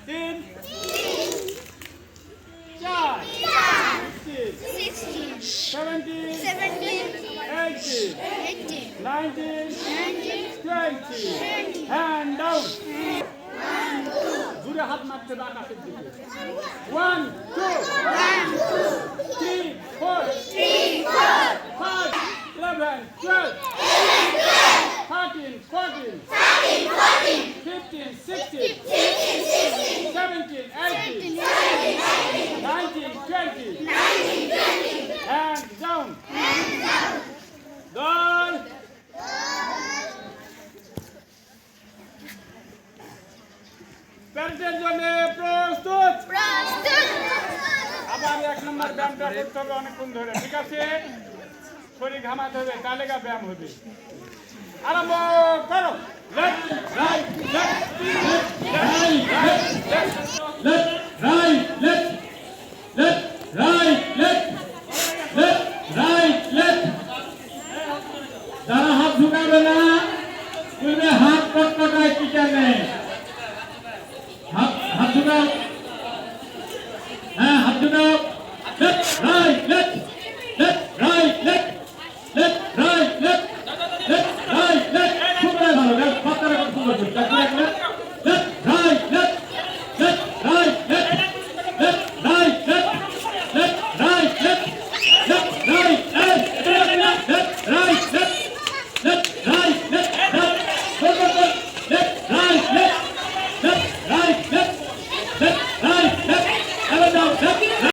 তিন চার 17 18 19 20 hand down জোরে হাত মারতে হবে আকাশের দিকে 1 2 3 4 5 11 12 13 14 15 16 17 18 19 20 hands down goal প্যারেডের জন্য প্রস্তুত আবার এক নম্বর ব্যায়ামটা করতে হবে অনেকক্ষণ ধরে ঠিক আছে শরীর ঘামাতে হবে তাহলে ব্যায়াম হবে আরম্ভ করো left right left right left right left left right left left right left যারা হাত ঢুকাবে না হাত কটকটায় টিকা নেই